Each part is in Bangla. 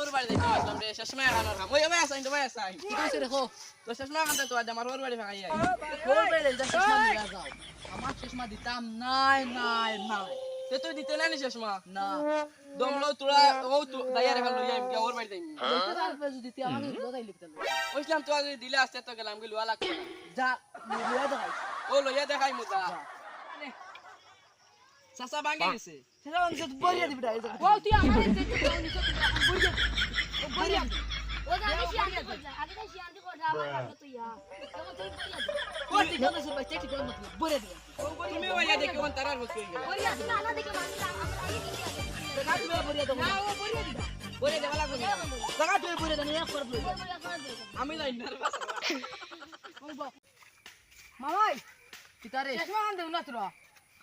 ওর বাড়ি যাইতে আসলাম রে শেষমে এখানোর কাম ওই ভাই আসাই তো ভাই আসাই কি কইছে দেখো তো শেষমে এখানতে তো আজ আমার ওর বাড়ি ভাগাই আই ওর বেলে যা চশমা নিয়ে যাও আমার চশমা দিতাম নাই তে তুই দিতে না নি শেষমা না দমলো তোরা ও তো দাইয়া রেখা লই যাই ওর বাড়ি যাই দেখতে পারবে যদি তুই আমাকে লগাই লিখতে ওইসলাম তো আজ দিলে আসতে তো গেলাম গেলুয়া লাগতো না যা লইয়া দেখাই ও লইয়া দেখাই মুদা সাসা ভাঙে গেছে সেটা অংশ বলিয়া দিবি না ও তুই আমার যে বড়িয়া ও জানি শিয়ান্তি করলা আগে তো শিয়ান্তি করলা আমার ভালো তুই কেমন তুই বড়িয়া কোটি কথা সব চেক করে মত বলিয়া দিবি তুমি ওইয়া দেখে কোন তারার বসে গেল বড়িয়া তুই না দেখে মানলা আমরা আগে কি আছে টাকা তুমি বলিয়া দাও না ও বড়িয়া দিবা বলে দেওয়া লাগবে না টাকা তুমি বলিয়া দাও এক করে বলিয়া বড়িয়া করে দে আমি লাইন নার্ভাস মামাই কিতারে চশমা আন দেউ না তোরা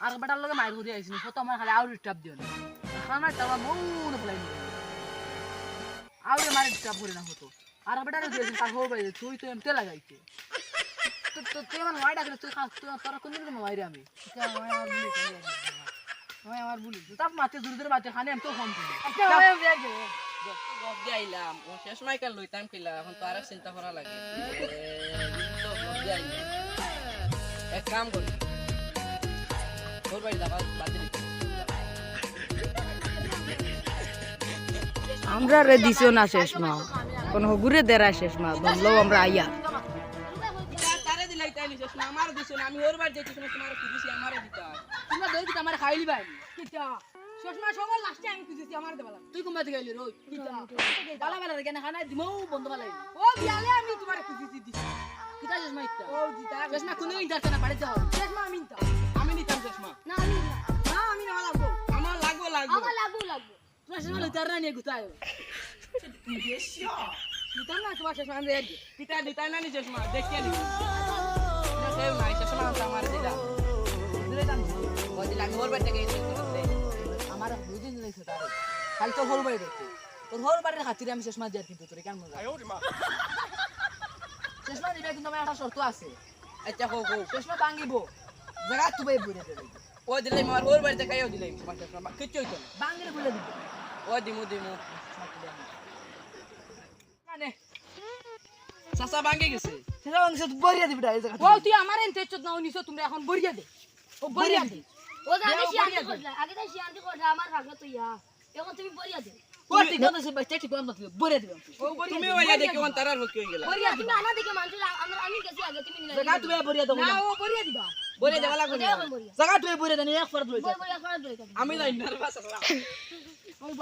আর বেটার লগে মাইর করে আইছিনি কত আমার খালি আউরি টাপ দিও না খানা টাবা মৌন বলাই নি আউরি মারি টাপ করে না হতো আর বেটার দিয়েছিস তার হবে তুই তো এমতে লাগাইছে তো তুই আমার মাইডা করে তুই খা তুই তোর কোন দিন মাইরে আমি আমার বুলি তাপ মাতে দূর দূর মাতে খানে এম তো ফোন করি আচ্ছা ওই ব্যাগ দে গপ দিয়ে আইলাম ও শেষ মাইকাল লইতাম কিলা এখন তো আর চিন্তা করা লাগে তো গপ দিয়ে আইলাম এক কাম করি তোর বাড়ি যাবা বাতিল আমরা রে দিছো না শেষ মা কোন ঘুরে দেরা শেষ মা বললো আমরা আইয়া তারে দিলাই তাই নি শেষ না আমার দিছ না আমি ওর বাড়ি যাইতেছ না তোমার কি দিছি আমারে দিতা তোমরা দই কি আমার খাইলি ভাই কিটা চশমা সবার লাস্টে আমি খুঁজেছি আমার দেবালা তুই কোন মাতে গেলি রই বালা বালা কেন খানা দিমু বন্ধ বালাই ও বিয়ালে আমি তোমারে খুঁজেছি দিছি কিতা চশমা ইত্তা ও জিতা চশমা কোন ইন্টারতে না বাড়িতে যাও চশমা আমি নিতাম আমি নিতাম চশমা না আমি না আমি না লাগবো আমার লাগবো আমার লাগবো চশমা লইতার না নিয়ে গুতায় নিতাম না তোমার চশমা আমি রেডি পিতা দিতাই না নি চশমা দেখিয়ে নি না কেউ নাই চশমা আমার দিলা ও দিলা আমি ওর বাড়ি থেকে এসে আমার দুদিন লইছে তারে খালি তোর হল বাড়ি দেখতে তোর হল বাড়ির খাতিরে আমি চশমা দিয়ে কিন্তু তোর কেন মজা চশমা দিলে কিন্তু আমার একটা শর্ত আছে আচ্ছা হো হো চশমা ভাঙিব জায়গা তুই বইরে দেবে ও দিলাই আমার ওর বাড়ি থেকে আইও দিলাই তোমার চশমা কিচ্ছু হইতো না ভাঙিলে বলে দিবে ও দিমু দিমু মানে সাসা ভাঙে গেছে সেটা অংশ বইরে দিবি এই জায়গা ও তুই আমার এনতে চোদ নাও নিছো তোমরা এখন বড়িয়া দে ও বইরে দে ও জানি শিয়ান্তি করলা আগে তো শিয়ান্তি করলা আমার ভালো তুই এখন তুমি বড়িয়া দে ও ঠিক কথা সে বাচ্চা ঠিক কথা বইরে দিবে তুমি ওইয়া দেখে কোন তারার বসে গেল বড়িয়া তুমি আনা দেখে মানছো আমরা আমি গেছি আগে তুমি নিলা জায়গা তুই বইরে দাও না ও বড়িয়া দিবা বলে দেওয়া লাগবে না বড়িয়া জায়গা তুই বইরে দেন এক ফরদ লইতে বড়িয়া করে দে আমি লাইন নার্ভাস ওই